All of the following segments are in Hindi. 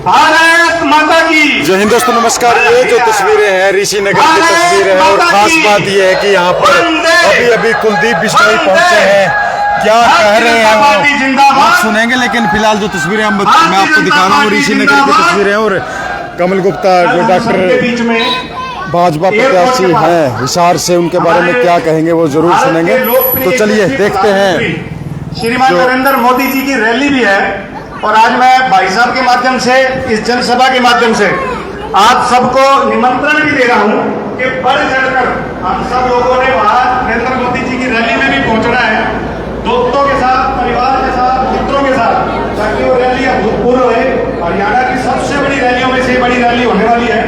भारत माता की जय हिंद दोस्तों, नमस्कार। ये जो तस्वीरें हैं ऋषि नगर की तस्वीरें हैं और खास बात ये है कि यहाँ पर अभी अभी कुलदीप बिश्नोई पहुंचे हैं। क्या कह रहे हैं वो आप सुनेंगे, लेकिन फिलहाल जो तस्वीरें मैं आपको दिखा रहा हूँ ऋषि नगर की तस्वीरें हैं। और कमल गुप्ता जो डॉक्टर भाजपा प्रत्याशी हैं हिसार से, उनके बारे में क्या कहेंगे वो जरूर सुनेंगे। तो चलिए देखते हैं। श्रीमान नरेंद्र मोदी जी की रैली भी है और आज मैं भाई साहब के माध्यम से, इस जनसभा के माध्यम से आप सबको निमंत्रण भी दे रहा हूं कि बढ़ चढ़कर हम सब लोगों ने वहां नरेंद्र मोदी जी की रैली में भी पहुंचना है, दोस्तों के साथ, परिवार के साथ, मित्रों के साथ, ताकि वो रैली अभूतपूर्व रहे। हरियाणा की सबसे बड़ी रैलियों में से बड़ी रैली होने वाली है।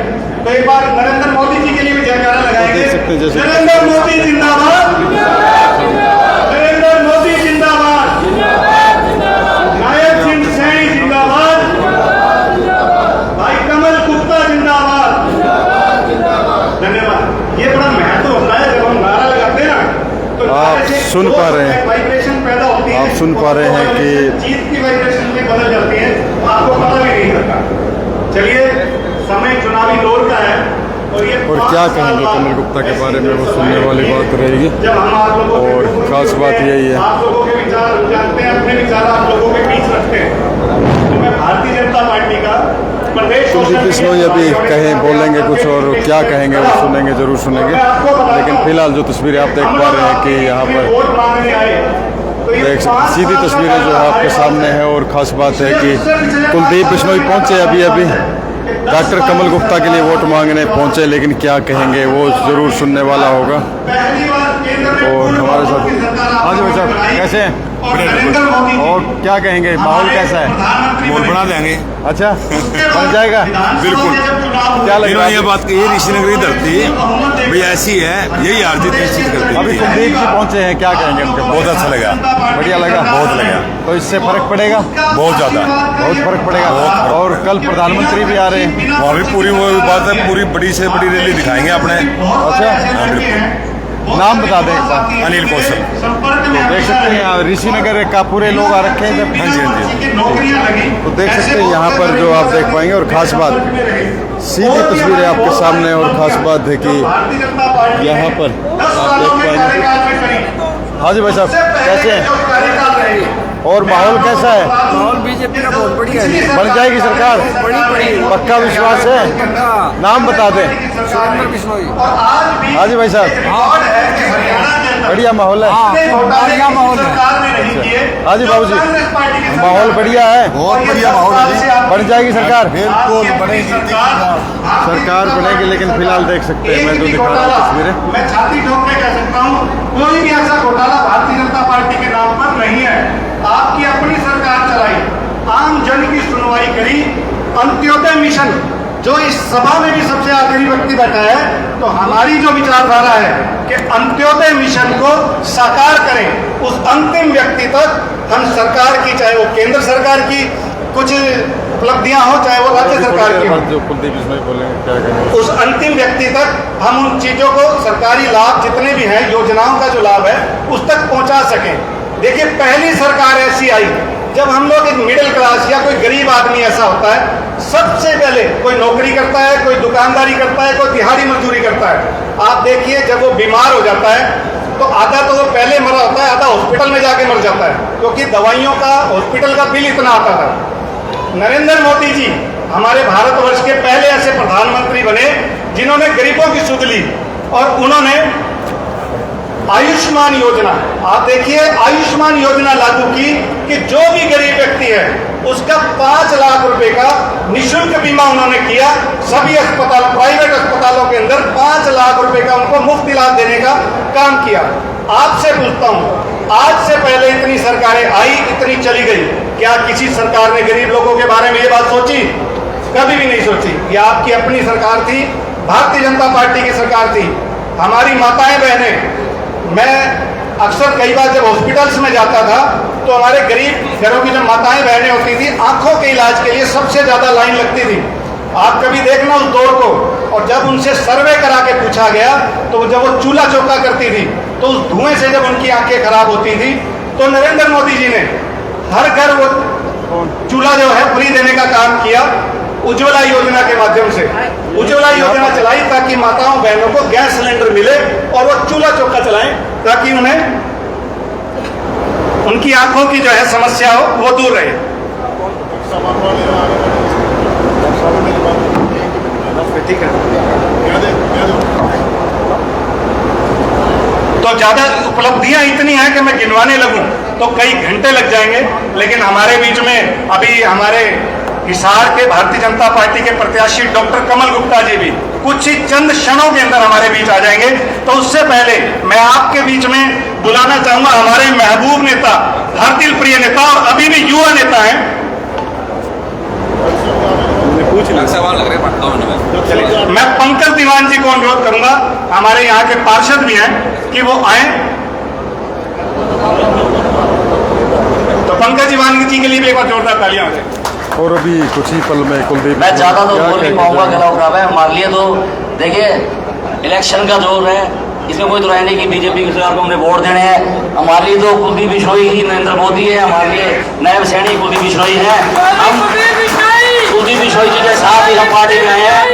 तो एक बार नरेंद्र मोदी जी के लिए भी जयकारा लगाएंगे। नरेंद्र मोदी जिंदाबाद, नरेंद्र मोदी जिंदाबाद, नायक सिंह सैनी जिंदाबाद, भाई कमल गुप्ता जिंदाबाद। धन्यवाद। ये बड़ा महत्व होता है जब हम नारा लगाते हैं ना, तो आप सुन पा रहे हैं, वाइब्रेशन पैदा होती है। आप सुन पा रहे हैं कि जीत की वाइब्रेशन में बदल जाती है, आपको पता भी नहीं लगता। चलिए, समय चुनावी दौर का है और क्या कहेंगे कमल गुप्ता के बारे में वो सुनने वाली बात रहेगी। जब हम आप लोगों और खास बात यही है, आप लोगों के विचार जानते हैं, अपने विचार आप लोगों के बीच रखते हैं। तो मैं भारतीय जनता पार्टी का प्रदेश कुलदीप बिश्नोई अभी कहें, बोलेंगे कुछ और क्या कहेंगे वो सुनेंगे, जरूर सुनेंगे। लेकिन फिलहाल जो तस्वीरें आप देख पा रहे हैं कि यहाँ पर एक सीधी तस्वीरें जो आपके सामने है। और खास बात है कि कुलदीप बिश्नोई पहुंचे अभी अभी डॉक्टर कमल गुप्ता के लिए वोट मांगने पहुंचे, लेकिन क्या कहेंगे वो जरूर सुनने वाला होगा। और हमारे साथ हाँ जी भाई साहब, कैसे हैं? और क्या कहेंगे, माहौल कैसा है? माहौल बना देंगे। अच्छा, बन जाएगा बिल्कुल। क्या लग रहा है? ये बात की ऋषि नगर की धरती भाई ऐसी है, यही आरती निश्चित करती है। अभी कुलदीप जी पहुंचे हैं, क्या कहेंगे उनके? बहुत अच्छा लगा, बढ़िया लगा, बहुत लगा। तो इससे फर्क पड़ेगा? बहुत ज्यादा, बहुत फर्क पड़ेगा। और कल प्रधानमंत्री भी आ रहे हैं, वहाँ भी पूरी वो बात है, पूरी बड़ी से बड़ी रैली दिखाएंगे अपने। अच्छा, हाँ बिल्कुल। नाम बता दें एक बार। अनिल कौशल। देख सकते हैं ऋषि नगर का पूरे लोग आ रखे हैं इधर। हाँ जी, हाँ जी। तो देख सकते हैं यहाँ पर जो आप देख पाएंगे। और खास बात, सीधी तस्वीरें आपके सामने। और खास बात है कि यहाँ पर आप देख पाएंगे। हाँ जी भाई साहब, कैसे हैं? और माहौल कैसा है? माहौल बीजेपी का बहुत बढ़िया है। बन जाएगी सरकार? पक्का विश्वास है? नाम बता दें। नरेंद्र बिश्नोई। हाँ जी भाई साहब, बढ़िया माहौल है। बढ़िया माहौल है। हाँ जी बाबू जी, माहौल बढ़िया है, बहुत बढ़िया माहौल है। बन जाएगी सरकार? बिल्कुल बनेगी सरकार बनेगी। लेकिन फिलहाल देख सकते हैं, मैं जो दिखा रहा हूँ तस्वीरें, मैं छाती ठोक के कह सकता हूँ, कोई भी ऐसा घोटाला भारतीय जनता पार्टी के नाम पर नहीं है। आपकी अपनी सरकार चलाई, आम जन की सुनवाई करी, अंत्योदय मिशन, जो इस सभा में भी सबसे आखिरी व्यक्ति बैठा है, तो हमारी जो विचारधारा है कि अंत्योदय मिशन को साकार करें, उस अंतिम व्यक्ति तक हम सरकार की, चाहे वो केंद्र सरकार की कुछ उपलब्धियां हो, चाहे वो राज्य सरकार की हो, जो कुलदीप बिश्नोई बोलेंगे क्या कहेंगे, उस अंतिम व्यक्ति तक हम उन चीजों को, सरकारी लाभ जितने भी हैं, योजनाओं का जो लाभ है, उस तक पहुंचा सकें। देखिए, पहली सरकार ऐसी आई जब हम लोग एक मिडिल क्लास या कोई गरीब आदमी ऐसा होता है, सबसे पहले कोई नौकरी करता है, कोई दुकानदारी करता है, कोई दिहाड़ी मजदूरी करता है। आप देखिए, जब वो बीमार हो जाता है तो आधा तो वो पहले मरा होता है, आधा हॉस्पिटल में जाके मर जाता है, क्योंकि दवाइयों का, हॉस्पिटल का बिल इतना आता था। नरेंद्र मोदी जी हमारे भारतवर्ष के पहले ऐसे प्रधानमंत्री बने जिन्होंने गरीबों की सुध ली, और उन्होंने आयुष्मान योजना, आप देखिए, आयुष्मान योजना लागू की कि जो भी गरीब व्यक्ति है उसका 5 लाख रुपए का निःशुल्क बीमा उन्होंने किया। सभी अस्पताल, प्राइवेट अस्पतालों के अंदर 5 लाख रुपए का उनको मुफ्त इलाज देने का काम किया। आपसे पूछता हूं, आज से पहले इतनी सरकारें आई, इतनी चली गई, क्या किसी सरकार ने गरीब लोगों के बारे में ये बात सोची? कभी भी नहीं सोची। ये आपकी अपनी सरकार थी, भारतीय जनता पार्टी की सरकार थी। हमारी माताएं बहनें, मैं अक्सर कई बार जब हॉस्पिटल्स में जाता था तो हमारे गरीब घरों की जो माताएं बहनें होती थी, आंखों के इलाज के लिए सबसे ज्यादा लाइन लगती थी। आप कभी देखना उस दौर को। और जब उनसे सर्वे करा के पूछा गया तो जब वो चूल्हा चौका करती थी तो उस धुएं से जब उनकी आंखें खराब होती थी, तो नरेंद्र मोदी जी ने हर घर वो चूल्हा जो है फ्री देने का काम किया। उज्ज्वला योजना के माध्यम से उज्ज्वला योजना चलाई ताकि माताओं बहनों को गैस सिलेंडर मिले और वो चूल्हा चौका चलाएं ताकि उन्हें उनकी आंखों की जो है समस्या हो वो दूर रहे। ठीक है, तो ज्यादा उपलब्धियां इतनी हैं कि मैं गिनवाने लगूं तो कई घंटे लग जाएंगे, लेकिन हमारे बीच में अभी हमारे हिसार के भारतीय जनता पार्टी के प्रत्याशी डॉक्टर कमल गुप्ता जी भी कुछ ही चंद क्षणों के अंदर हमारे बीच आ जाएंगे। तो उससे पहले मैं आपके बीच में बुलाना चाहूंगा हमारे महबूब नेता, हर दिल प्रिय नेता और अभी भी युवा नेता हैं। सवाल लग रहे हैं, मैं पंकज दीवान जी को अनुरोध करूंगा, हमारे यहाँ के पार्षद भी हैं, कि वो आए। तो पंकज दीवान जी के लिए भी एक बार जोरदार तालियां हो जाए। और अभी कुछ ही पल में कुलदीप मैं ज्यादा तो बोल नहीं पाऊंगा, गला खराब है हमारे लिए। तो देखिए इलेक्शन का जोर है, इसमें कोई तो है नहीं कि बीजेपी की सरकार को हमने वोट देने हैं। हमारे लिए तो कुलदीप बिश्नोई ही नरेंद्र मोदी है, हमारे लिए नायब सैनिक कुलदीप बिश्नोई है। हम कुलदीप बिश्नोई जी के साथ ही हम पार्टी में आए हैं।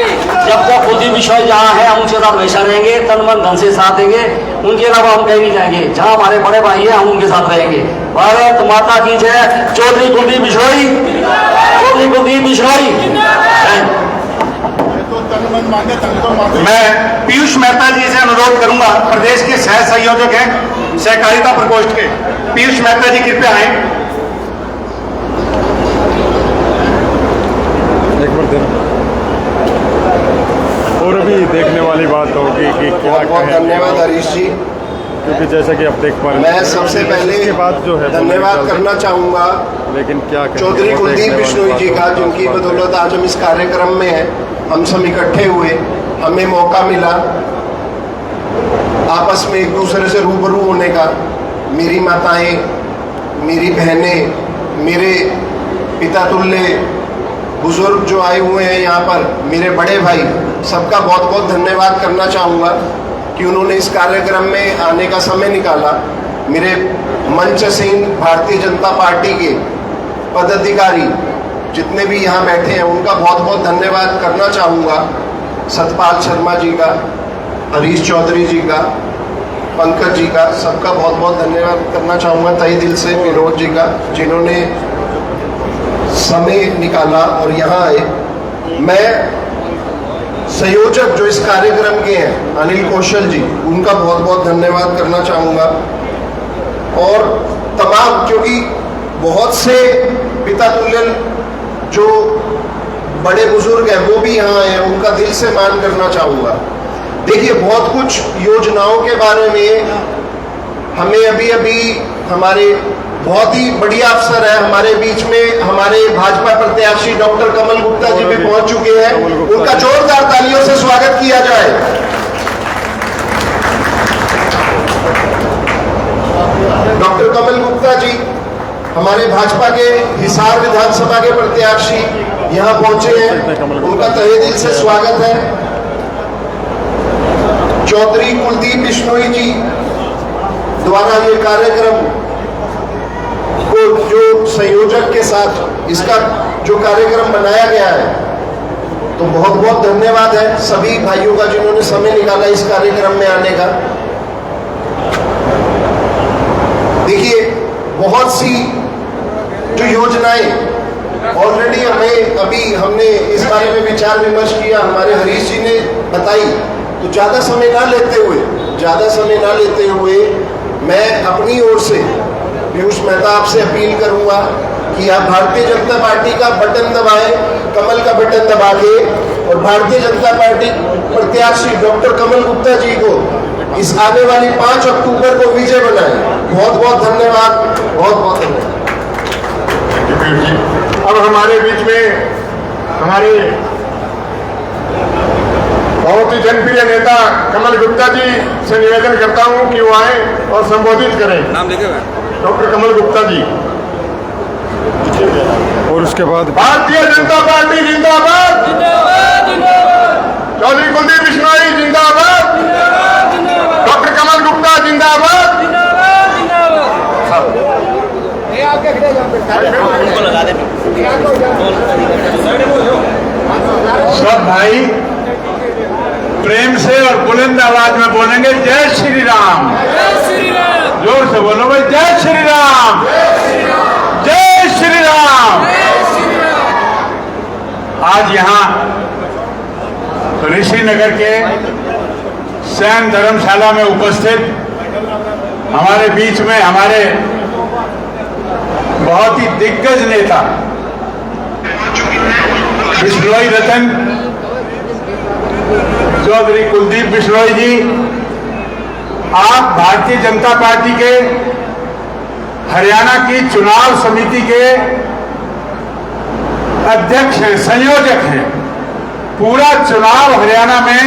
जब तक कुलदीप बिश्नोई जहाँ है हम उनके साथ हमेशा रहेंगे, तन मन धन से साथ देंगे, उनके अलावा हम कहीं नहीं जाएंगे। जहाँ हमारे बड़े भाई है हम उनके साथ रहेंगे। भारत माता की जय। चौधरी कुलदीप बिश्नोई, चौधरी कुलदीप बिश्नोई। मैं पीयूष मेहता जी से अनुरोध करूंगा, प्रदेश के सह संयोजक हैं सहकारिता प्रकोष्ठ के, पीयूष मेहता जी कृपया आए। एक बार देना। और अभी देखने वाली बात होगी कि क्या बहुत बहुत धन्यवाद हरीश जी। क्योंकि जैसा कि आप देख पा रहे हैं, मैं सबसे पहले इसके बाद जो है धन्यवाद करना चाहूँगा लेकिन क्या कहें, चौधरी वो कुलदीप देखने बिश्नोई वाली जी बात का, होगी। जिनकी बदौलत आज हम इस कार्यक्रम में हैं। हम सब इकट्ठे हुए, हमें मौका मिला आपस में एक दूसरे से रूबरू होने का। मेरी माताएं, मेरी बहनें, मेरे पिता तुल्य बुजुर्ग जो आए हुए हैं यहाँ पर, मेरे बड़े भाई, सबका बहुत बहुत धन्यवाद करना चाहूँगा कि उन्होंने इस कार्यक्रम में आने का समय निकाला। मेरे मंचसीन भारतीय जनता पार्टी के पदाधिकारी जितने भी यहाँ बैठे हैं उनका बहुत बहुत धन्यवाद करना चाहूँगा। सतपाल शर्मा जी का, हरीश चौधरी जी का, पंकज जी का, सबका बहुत बहुत धन्यवाद करना चाहूँगा तहे दिल से। विनोद जी का, जिन्होंने समय निकाला और यहाँ आए। मैं संयोजक जो इस कार्यक्रम के हैं अनिल कौशल जी, उनका बहुत बहुत धन्यवाद करना चाहूँगा। और तमाम, क्योंकि बहुत से पिता तुल्य जो बड़े बुजुर्ग हैं वो भी यहाँ आए हैं, उनका दिल से मान करना चाहूँगा। देखिए बहुत कुछ योजनाओं के बारे में हमें अभी अभी हमारे बहुत ही बढ़िया अफसर है हमारे बीच में, हमारे भाजपा प्रत्याशी डॉक्टर कमल गुप्ता जी भी पहुंच चुके हैं। उनका जोरदार तालियों से स्वागत किया जाए। डॉक्टर कमल गुप्ता जी हमारे भाजपा के हिसार विधानसभा के प्रत्याशी यहाँ पहुंचे हैं, उनका तहे दिल से स्वागत है। चौधरी कुलदीप बिश्नोई जी द्वारा ये कार्यक्रम को जो संयोजक के साथ इसका जो कार्यक्रम बनाया गया है, तो बहुत बहुत धन्यवाद है सभी भाइयों का जिन्होंने समय निकाला इस कार्यक्रम में आने का। देखिए बहुत सी जो योजनाएं ऑलरेडी हमने इस बारे में विचार विमर्श किया, हमारे हरीश जी ने बताई। तो ज़्यादा समय ना लेते हुए मैं अपनी ओर से पीयूष मेहता आपसे अपील करूंगा कि आप भारतीय जनता पार्टी का बटन दबाएं, कमल का बटन दबा के, और भारतीय जनता पार्टी प्रत्याशी डॉक्टर कमल गुप्ता जी को इस आने वाली 5 अक्टूबर को विजय बनाएं। बहुत बहुत धन्यवाद, बहुत बहुत धन्यवाद। अब हमारे बीच में हमारे बहुत ही जनप्रिय नेता कमल गुप्ता जी से निवेदन करता हूं कि वो आए और संबोधित करें। नाम लेके डॉक्टर कमल गुप्ता जी। और उसके बाद भारतीय जनता पार्टी जिंदाबाद, चौधरी कुलदीप बिश्नोई जिंदाबाद, डॉक्टर कमल गुप्ता जिंदाबाद। राम, जोर से बोलो भाई, जय श्री राम, जय श्री राम। आज यहाँ ऋषिनगर के सैन धर्मशाला में उपस्थित हमारे बीच में हमारे बहुत ही दिग्गज नेता बिश्नोई रतन चौधरी कुलदीप बिश्नोई जी, आप भारतीय जनता पार्टी के हरियाणा की चुनाव समिति के अध्यक्ष हैं, संयोजक हैं। पूरा चुनाव हरियाणा में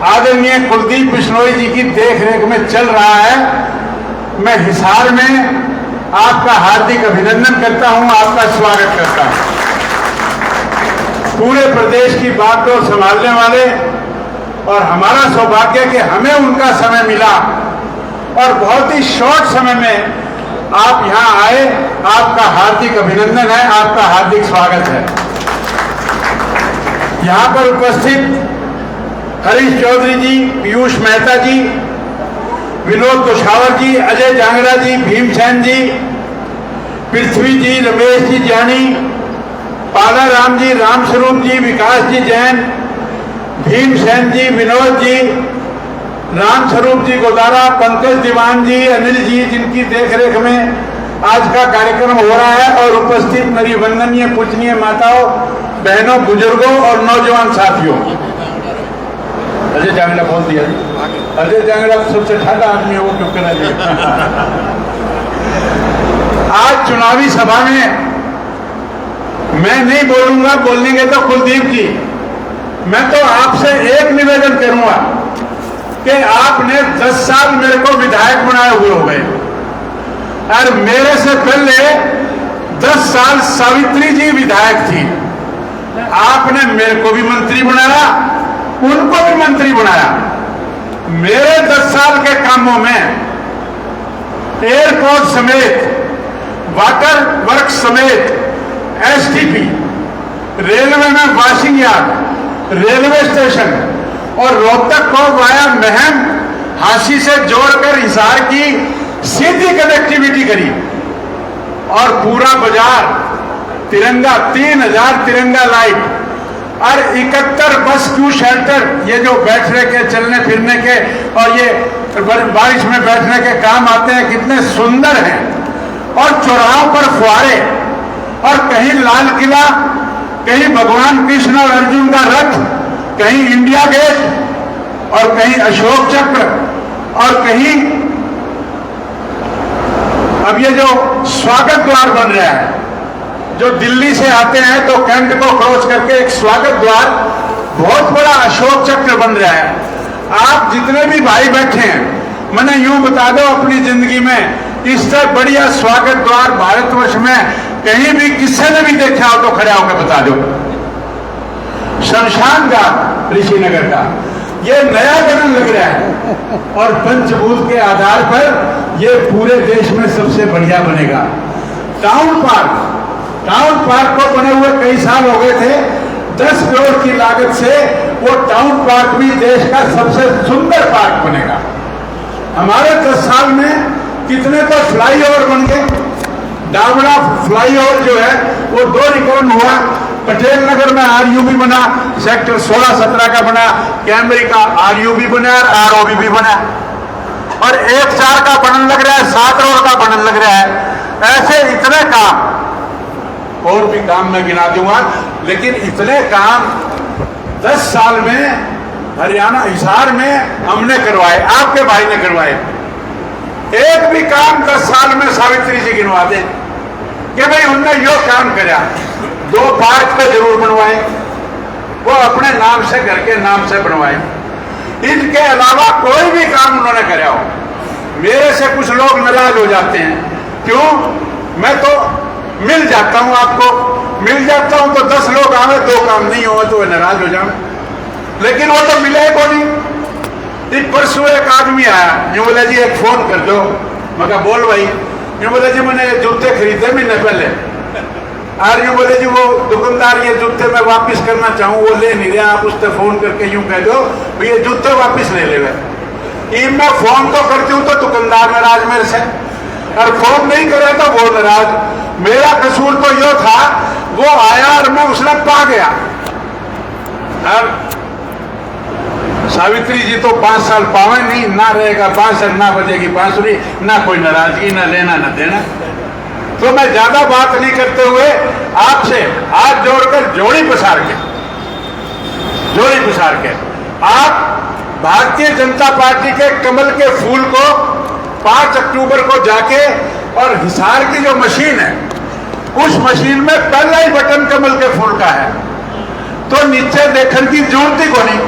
आदरणीय कुलदीप बिश्नोई जी की देखरेख में चल रहा है। मैं हिसार में आपका हार्दिक अभिनंदन करता हूं, आपका स्वागत करता हूं। पूरे प्रदेश की बागडोर संभालने वाले, और हमारा सौभाग्य कि हमें उनका समय मिला और बहुत ही शॉर्ट समय में आप यहां आए। आपका हार्दिक अभिनंदन है, आपका हार्दिक स्वागत है। यहां पर उपस्थित हरीश चौधरी जी, पीयूष मेहता जी, विनोद कुशावर जी, अजय जांगड़ा जी, भीमसेन जी, पृथ्वी जी, रमेश जी जानी, पाला राम जी, रामस्वरूप जी, विकास जी जैन, भीमसेन जी, विनोद जी, रामस्वरूप जी गोदारा, पंकज दीवान जी, अनिल जी, जिनकी देखरेख में आज का कार्यक्रम हो रहा है, और उपस्थित मेरी वंदनीय पूजनीय माताओं, बहनों, बुजुर्गों और नौजवान साथियों। अजय जांगड़ा बोल दिया। अजय जांगड़ा सबसे ठंडा आदमी है, वो क्यों कहना चाहिए। आज चुनावी सभा में मैं नहीं बोलूंगा, बोलेंगे तो कुलदीप जी। मैं तो आपसे एक निवेदन करूंगा कि आपने 10 साल मेरे को विधायक बनाए हुए हो गए, और मेरे से पहले 10 साल सावित्री जी विधायक थी। आपने मेरे को भी मंत्री बनाया, उनको भी मंत्री बनाया। मेरे 10 साल के कामों में एयरपोर्ट समेत, वाटर वर्क समेत, एसटीपी, रेलवे में वॉशिंग यार्ड, रेलवे स्टेशन और रोहतक को वाया महम हांसी से जोड़कर हिसार की सीधी कनेक्टिविटी करी, और पूरा बाजार तिरंगा, 3000 तिरंगा लाइट, और 71 बस क्यू शेल्टर, ये जो बैठने के, चलने फिरने के और ये बारिश में बैठने के काम आते हैं, कितने सुंदर हैं। और चौराहों पर फुहारे, और कहीं लाल किला, कहीं भगवान कृष्ण और अर्जुन का रथ, कहीं इंडिया गेट, और कहीं अशोक चक्र, और कहीं अब ये जो स्वागत द्वार बन रहा है, जो दिल्ली से आते हैं तो कैंट को क्रॉस करके एक स्वागत द्वार, बहुत बड़ा अशोक चक्र बन रहा है। आप जितने भी भाई बैठे हैं, मैंने यूं बता दो अपनी जिंदगी में इससे बढ़िया स्वागत द्वार भारतवर्ष में कहीं भी किसी ने भी देखा हो तो खड़ा होकर बता दो। शमशान घाट ऋषिनगर का ये नया बनने लग रहा है, और पंचभूत के आधार पर ये पूरे देश में सबसे बढ़िया बनेगा। टाउन पार्क को बने हुए कई साल हो गए थे। 10 करोड़ की लागत से वो टाउन पार्क भी देश का सबसे सुंदर पार्क बनेगा। हमारे 10 साल में कितने तो फ्लाईओवर बन गए। डाबड़ा फ्लाईओवर जो है वो 2 रिकॉर्ड हुआ। पटेल नगर में आरयूबी बना, सेक्टर 16-17 का बना, कैमरी का आरयूबी बना और आरओबी भी बना, और 1-4 का बनने लग रहा है, 7 रोड का बनने लग रहा है। ऐसे इतने काम, और भी काम मैं गिना दूंगा, लेकिन इतने काम 10 साल में हरियाणा हिसार में हमने करवाए, आपके भाई ने करवाए। एक भी काम 10 साल में सावित्री जी गिनवा दे कि भाई उनने यो काम करा। 2 पार्क तो जरूर बनवाए, वो अपने नाम से, घर के नाम से बनवाए। इनके अलावा कोई भी काम उन्होंने करा हो। मेरे से कुछ लोग नाराज हो जाते हैं, क्यों? मैं तो मिल जाता हूं, आपको मिल जाता हूं तो 10 लोग आवे, 2 काम नहीं हो तो नाराज हो जाए, लेकिन वो तो मिले को नहीं। परसों एक आदमी आया, यूं बोला जी एक फोन कर दो। मैं कहा बोल भाई। यूं बोला जी मैंने जूते खरीदे महीने पहले, और यूं बोले जी वो दुकानदार ये जूते मैं वापस करना चाहूँ, वो ले नहीं रहा। आप उससे फोन करके यूं कह दो ये जूते वापस ले ले। कि मैं फोन तो करती हूँ तो दुकानदार नाराज मेरे से, और फोन नहीं करे तो वो नाराज। मेरा कसूर तो यो था, वो आया और मैं उसने पा गया। और सावित्री जी तो 5 साल पावे नहीं, ना रहेगा बांसुरी, ना बजेगी बांसुरी, ना कोई नाराजगी, ना लेना ना देना। तो मैं ज्यादा बात नहीं करते हुए आपसे हाथ जोड़कर जोड़ी पसार के आप भारतीय जनता पार्टी के कमल के फूल को 5 अक्टूबर को जाके, और हिसार की जो मशीन है उस मशीन में पहला ही बटन कमल के फूल का है, तो नीचे देखने की जरूरत ही को नहीं,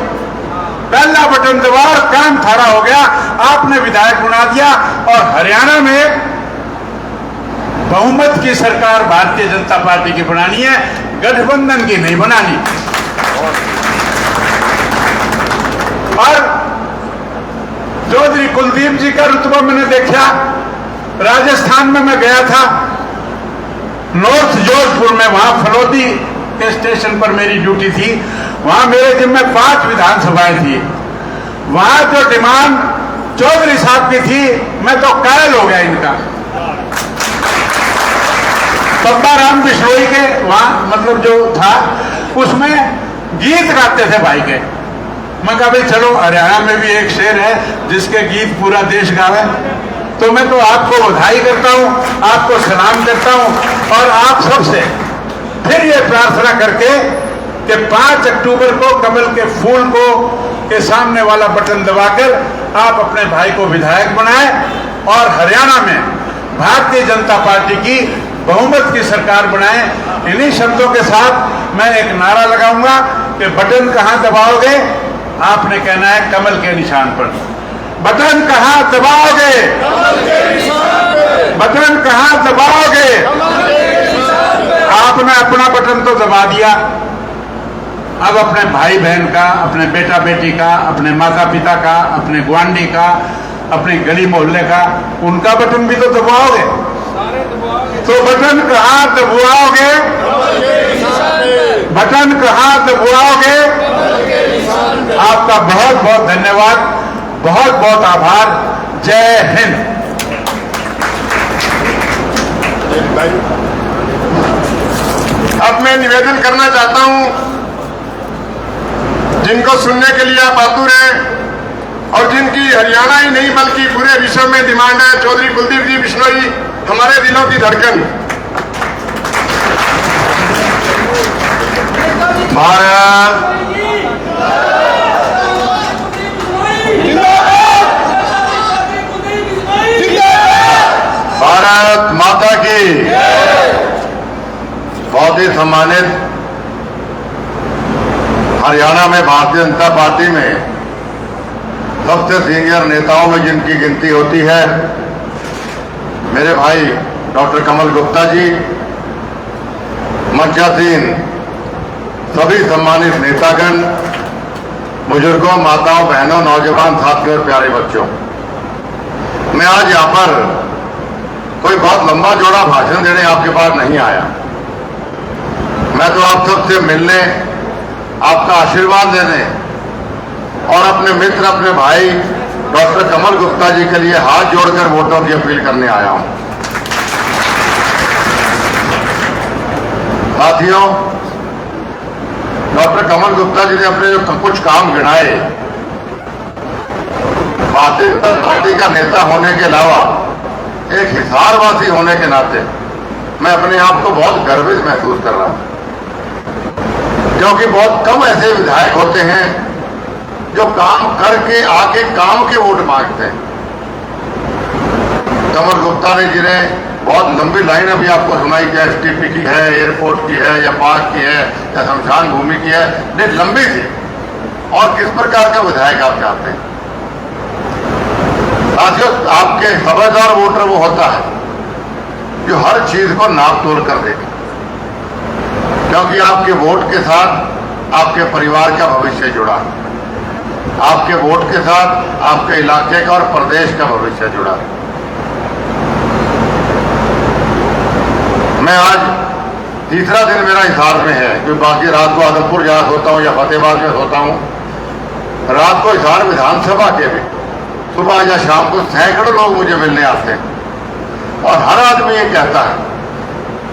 पहला बटन दबा और काम थारा हो गया, आपने विधायक बना दिया। और हरियाणा में बहुमत की सरकार भारतीय जनता पार्टी की बनानी है, गठबंधन की नहीं बनानी। और चौधरी कुलदीप जी का रुतबा मैंने देखा, राजस्थान में मैं गया था, नॉर्थ जोधपुर में, वहां फलोदी के स्टेशन पर मेरी ड्यूटी थी, वहां मेरे जिम्मे 5 विधानसभाएं थी। वहां जो डिमांड चौधरी साहब की थी, मैं तो कायल हो गया इनका। पब्बा राम बिश्नोई के वहां मतलब जो था, उसमें गीत गाते थे भाई के। मैं कहा भाई चलो हरियाणा में भी एक शेर है जिसके गीत पूरा देश गावे, तो मैं तो आपको बधाई करता हूं, आपको सलाम करता हूं, और आप सबसे फिर ये प्रार्थना करके कि 5 अक्टूबर को कमल के फूल को के सामने वाला बटन दबाकर आप अपने भाई को विधायक बनाएं, और हरियाणा में भारतीय जनता पार्टी की बहुमत की सरकार बनाएं। इन्हीं शब्दों के साथ मैं एक नारा लगाऊंगा कि बटन कहां दबाओगे, आपने कहना है कमल के निशान पर। बटन कहां दबाओगे, बटन कहां दबाओगे। आपने अपना बटन तो दबा दिया, अब अपने भाई बहन का, अपने बेटा बेटी का, अपने माता पिता का, अपने गुआंढी का, अपनी गली मोहल्ले का, उनका बटन भी तो दबाओगे। तो बटन कहां दबाओगे, बटन कहां दबाओगे। आपका बहुत बहुत धन्यवाद, बहुत बहुत आभार। जय हिंद। अब मैं निवेदन करना चाहता हूं, जिनको सुनने के लिए आप आतुर हैं और जिनकी हरियाणा ही नहीं बल्कि पूरे विश्व में डिमांड है, चौधरी कुलदीप जी बिश्नोई हमारे दिलों की धड़कन। भारत भारत माता की। बहुत ही सम्मानित हरियाणा में भारतीय जनता पार्टी में सबसे सीनियर नेताओं में जिनकी गिनती होती है, मेरे भाई डॉक्टर कमल गुप्ता जी, मंचासीन सभी सम्मानित नेतागण, बुजुर्गों, माताओं, बहनों, नौजवान साथियों और प्यारे बच्चों, मैं आज यहाँ पर कोई बहुत लंबा चौड़ा भाषण देने आपके पास नहीं आया। मैं तो आप सबसे मिलने, आपका आशीर्वाद लेने और अपने मित्र, अपने भाई डॉक्टर कमल गुप्ता जी के लिए हाथ जोड़कर वोटों की अपील करने आया हूं। साथियों, डॉक्टर कमल गुप्ता जी ने अपने जो कुछ काम गिनाए, भारतीय जनता पार्टी का नेता होने के अलावा एक हिसारवासी होने के नाते मैं अपने आप को बहुत गर्वित महसूस कर रहा हूं, क्योंकि बहुत कम ऐसे विधायक होते हैं जो काम करके आके काम के वोट मांगते हैं। कमल गुप्ता ने जिन्हें बहुत लंबी लाइन अभी आपको सुनाई, क्या एसटीपी की है, एयरपोर्ट की है, या पार्क की है, या शमशान भूमि की है, नहीं लंबी थी। और किस प्रकार का विधायक आप चाहते हैं? साथियों, आपके समझदार वोटर वो होता है जो हर चीज को नाप तोल कर देखे, क्योंकि आपके वोट के साथ आपके परिवार का भविष्य जुड़ा, आपके वोट के साथ आपके इलाके का और प्रदेश का भविष्य जुड़ा। मैं आज तीसरा दिन मेरा हिसार में है, क्योंकि बाकी रात को आदमपुर जहाँ सोता हूँ या फतेहाबाद में सोता हूँ, रात को हिसार विधानसभा के भी सुबह या शाम को सैकड़ों लोग मुझे मिलने आते हैं और हर आदमी ये कहता है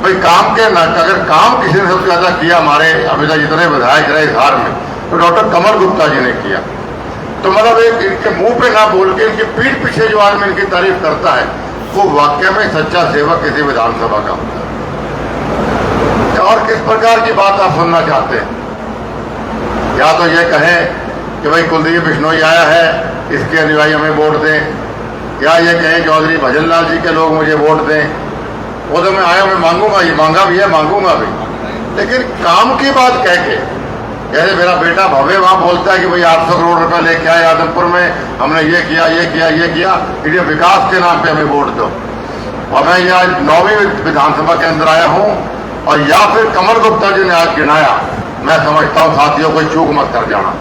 भाई काम के न अगर काम किसी ने सबसे ज्यादा किया हमारे अभी तक जितने विधायक रहे इस में तो डॉक्टर कमल गुप्ता जी ने किया। तो मतलब एक इनके मुंह पे ना बोल के इनकी पीठ पीछे जो आदमी इनकी तारीफ करता है वो वाकई में सच्चा सेवक किसी विधानसभा का होता है। और किस प्रकार की बात आप सुनना चाहते हैं? या तो ये कहें कि भाई कुलदीप बिश्नोई आया है इसके अनुयायी हमें वोट दें, या ये कहें चौधरी भजन लाल जी के लोग मुझे वोट दें। वो तो मैं आया मैं मांगूंगा, ये मांगा भी है मांगूंगा भी, लेकिन काम की बात कह के जैसे मेरा बेटा भव्य वहां बोलता है कि भाई 800 करोड़ रुपए लेके आए आदमपुर में, हमने ये किया ये किया ये किया, ये विकास के नाम पे हमें वोट दो। और मैं यहाँ 9वीं विधानसभा के अंदर आया हूँ और या फिर कमल गुप्ता जी ने आज गिनाया, मैं समझता हूँ साथियों कोई चूक मत कर जाना।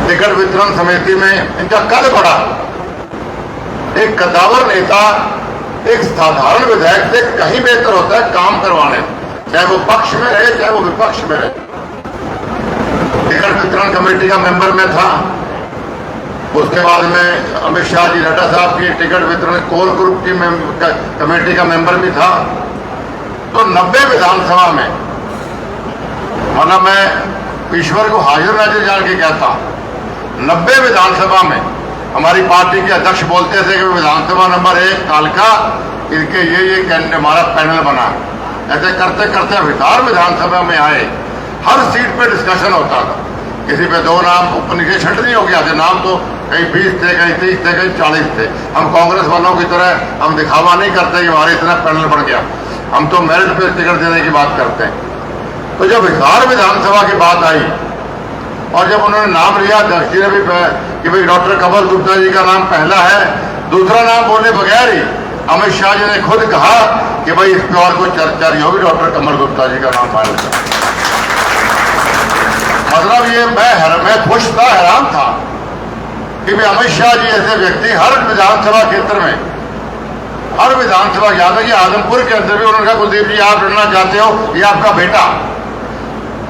टिकट वितरण समिति में इनका कद बढ़ा। एक कदावर नेता एक साधारण विधायक से कहीं बेहतर होता है काम करवाने, चाहे वो पक्ष में रहे चाहे वो विपक्ष में रहे। टिकट वितरण कमेटी का मेंबर में था, उसके बाद में अमित शाह जी नड्डा साहब की टिकट वितरण कोर ग्रुप की कमेटी का मेंबर भी था। तो 90 विधानसभा में मतलब मैं ईश्वर को हाजिर नाजिर जान के कहता, 90 विधानसभा में हमारी पार्टी के अध्यक्ष बोलते थे कि विधानसभा नंबर 1 कालका इनके ये हमारा पैनल बना। ऐसे करते करते विधानसभा में आए, हर सीट पे डिस्कशन होता था। किसी पे 2 नाम ऊपर छंट नहीं हो गया थे, नाम तो कहीं 20 थे कहीं 30 थे कहीं 40 थे। हम कांग्रेस वालों की तरह हम दिखावा नहीं करते कि हमारे इतना पैनल बन गया, हम तो मेरिट पे टिकट देने की बात करते हैं। तो जब हिसार विधानसभा की बात आई और जब उन्होंने नाम लिया, अध्यक्ष जी ने भी कि भाई डॉक्टर कमल गुप्ता जी का नाम पहला है, दूसरा नाम बोलने बगैर ही अमित शाह जी ने खुद कहा कि भाई इस पे और कोई चर्चा नहीं होगी, डॉक्टर कमल गुप्ता जी का नाम फाइनल कर। मतलब ये मैं खुश था, हैरान था कि भाई अमित शाह जी ऐसे व्यक्ति हर विधानसभा क्षेत्र में, हर विधानसभा याद है कि आजमपुर के अंदर भी उन्होंने कहा कुलदीप जी आप लड़ना चाहते हो, ये आपका बेटा।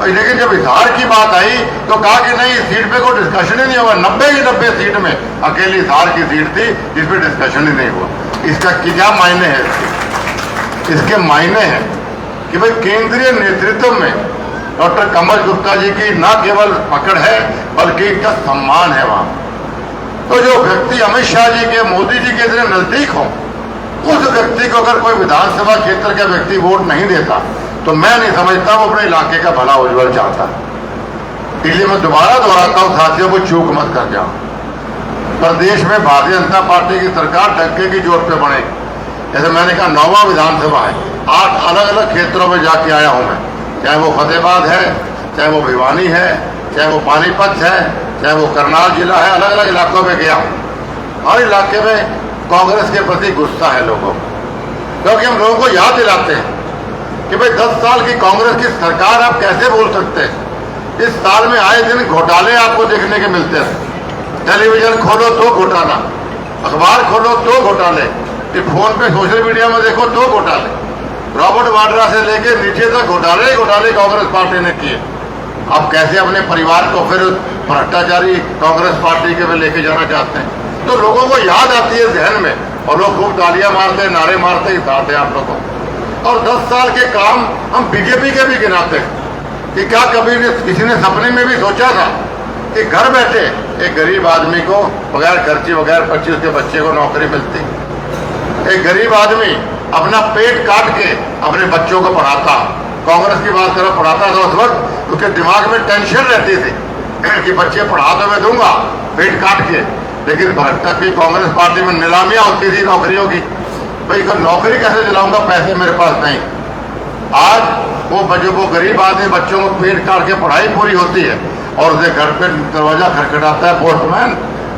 लेकिन जब हिसार की बात आई तो कहा कि नहीं, इस सीट पे कोई डिस्कशन ही नहीं होगा। 90 की 90 सीट में अकेली हिसार की सीट थी जिस पे डिस्कशन ही नहीं हुआ। इसका क्या मायने है? इसके मायने हैं कि भाई केंद्रीय नेतृत्व में डॉक्टर कमल गुप्ता जी की न केवल पकड़ है बल्कि इनका सम्मान है वहां। तो जो व्यक्ति अमित शाह जी के, मोदी जी के इतने नजदीक हो, उस व्यक्ति को अगर कोई विधानसभा क्षेत्र का व्यक्ति वोट नहीं देता तो मैं नहीं समझता वो अपने इलाके का भला उज्जवल चाहता। इसलिए मैं दोबारा दोहराता हूं साथियों को चूक मत कर जाओ। प्रदेश में भारतीय जनता पार्टी की सरकार डंके की जोर पे बने। जैसे मैंने कहा 9वां विधानसभा है, 8 अलग अलग क्षेत्रों में जाके आया हूं मैं, चाहे वो फतेहाबाद है, चाहे वो भिवानी है, चाहे वो पानीपत है, चाहे वो करनाल जिला है, अलग अलग इलाकों में गया। हर इलाके में कांग्रेस के प्रति गुस्सा है लोगों को, क्योंकि हम लोगों को याद दिलाते हैं कि भाई 10 साल की कांग्रेस की सरकार आप कैसे बोल सकते हैं। इस साल में आए दिन घोटाले आपको देखने के मिलते हैं। टेलीविजन खोलो तो घोटाला, अखबार खोलो तो घोटाले, फोन पे सोशल मीडिया में देखो तो घोटाले। रॉबर्ट वाड्रा से लेके नीचे तक घोटाले घोटाले कांग्रेस पार्टी ने किए। आप कैसे अपने परिवार को फिर भ्रष्टाचारी कांग्रेस पार्टी के में लेके जाना चाहते हैं? तो लोगों को याद आती है जहन में और लोग खूब तालियां मारते, नारे मारते, हिसाते आप लोगों को। और 10 साल के काम हम बीजेपी के भी गिनाते हैं कि क्या कभी किसी ने सपने में भी सोचा था कि घर बैठे एक गरीब आदमी को बगैर खर्ची बगैर 25 के बच्चे को नौकरी मिलती, एक गरीब आदमी अपना पेट काट के अपने बच्चों को पढ़ाता। कांग्रेस की बात करो, पढ़ाता था उस वक्त उसके दिमाग में टेंशन रहती थी कि बच्चे पढ़ा तो मैं दूंगा पेट काट के, लेकिन भारत की कांग्रेस पार्टी में नीलामियां होती थी नौकरियों की। भाई नौकरी कैसे दिलाऊंगा, पैसे मेरे पास नहीं। आज वो गरीब आदमी बच्चों को पेट काट के पढ़ाई पूरी होती है और उसे घर पे दरवाजा खटखटाता है पोस्टमैन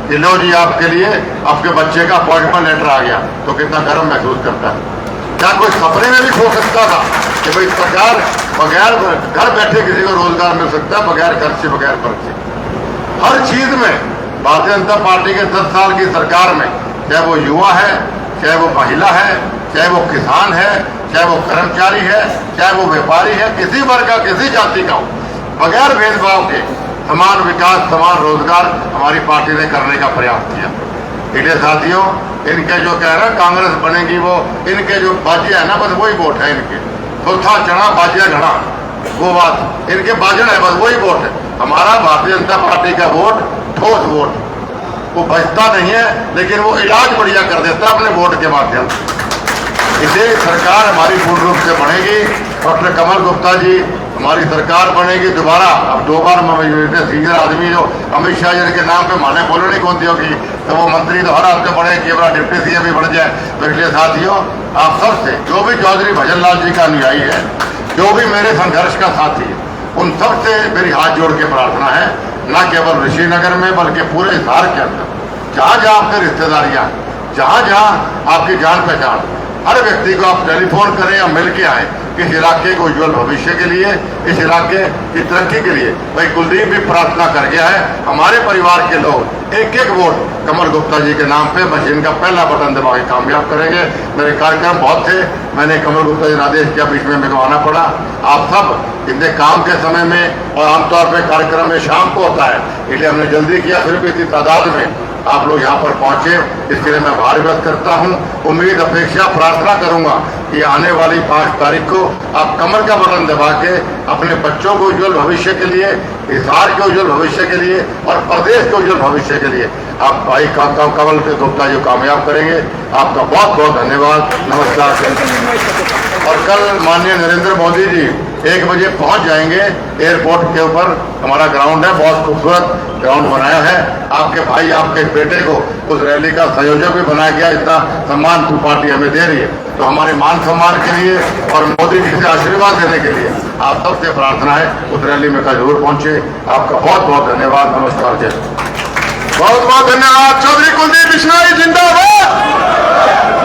कि लो जी आपके लिए आपके बच्चे का अपॉइंटमेंट लेटर आ गया, तो कितना गर्व महसूस करता है। क्या कोई सपने में भी सोच सकता था कि भाई सरकार बगैर घर बैठे किसी को रोजगार मिल सकता है बगैर खर्चे बगैर पर्चे? हर चीज में भारतीय जनता पार्टी के 10 साल की सरकार में, चाहे वो युवा है, चाहे वो महिला है, चाहे वो किसान है, चाहे वो कर्मचारी है, चाहे वो व्यापारी है, किसी वर्ग का किसी जाति का हो, बगैर भेदभाव के समान विकास, समान रोजगार हमारी पार्टी ने करने का प्रयास किया। इसलिए साथियों, इनके जो कह रहे हैं कांग्रेस बनेगी, वो इनके जो बाजिया है ना, बस वही वोट है इनके। तो था चढ़ा बाजिया घड़ा, वो बात इनके बाजन है, बस वही वोट है। हमारा भारतीय जनता पार्टी का वोट ठोस वोट, वो बचता नहीं है, लेकिन वो इलाज बढ़िया कर देता है अपने वोट के माध्यम से। इसे सरकार हमारी पूर्ण रूप से बनेगी। डॉक्टर कमल गुप्ता जी, हमारी सरकार बनेगी दोबारा। अब 2 बार सीनियर आदमी जो अमित शाह जी के नाम पे माने बोलो नहीं कौन दी होगी, तो वो मंत्री तो हर हाथ में बढ़े कि डिप्टी सीएम भी बढ़ जाए। तो इसलिए साथियों, आप सबसे, जो भी चौधरी भजन लाल जी का अनुयायी है, जो भी मेरे संघर्ष का साथी है, उन सबसे मेरी हाथ जोड़ के प्रार्थना है, न केवल ऋषिनगर में बल्कि पूरे हिसार के अंदर जहाँ जहाँ आपके रिश्तेदारियाँ, जहाँ जहाँ आपकी जान पहचान, हर व्यक्ति को आप टेलीफोन करें या मिल के आए, इस इलाके को उज्जवल भविष्य के लिए, इस इलाके की तरक्की के लिए। भाई कुलदीप भी प्रार्थना कर गया है, हमारे परिवार के लोग एक एक वोट कमल गुप्ता जी के नाम पे मशीन का पहला बटन दबा के कामयाब करेंगे। मेरे कार्यक्रम बहुत थे, मैंने कमल गुप्ता जी आदेश किया, बीच में मेरे को आना पड़ा। आप सब इतने काम के समय में और आमतौर पर कार्यक्रम में शाम को होता है, इसलिए हमने जल्दी किया, फिर भी इतनी तादाद में आप लोग यहाँ पर पहुंचे, इसके लिए मैं आभार व्यक्त करता हूँ। उम्मीद, अपेक्षा, प्रार्थना करूंगा कि आने वाली 5 तारीख को आप कमल का बटन दबा के अपने बच्चों को उज्जवल भविष्य के लिए, हिसार के उज्जवल भविष्य के लिए और प्रदेश के उज्जवल भविष्य के लिए आप भाई कमल के गुप्ता जी कामयाब करेंगे। आपका बहुत बहुत धन्यवाद, नमस्कार। और कल माननीय नरेंद्र मोदी जी 1 बजे पहुंच जाएंगे एयरपोर्ट के ऊपर। हमारा ग्राउंड है, बहुत खूबसूरत ग्राउंड बनाया है। आपके भाई, आपके बेटे को उस रैली का संयोजक भी बनाया गया। इतना सम्मान पार्टी हमें दे रही है, तो हमारे मान सम्मान के लिए और मोदी जी से आशीर्वाद देने के लिए आप सबसे प्रार्थना है उस रैली में कल जरूर पहुंचे। आपका बहुत बहुत धन्यवाद, नमस्कार। जय, बहुत बहुत धन्यवाद। चौधरी कुलदीप बिश्नोई जिंदाबाद।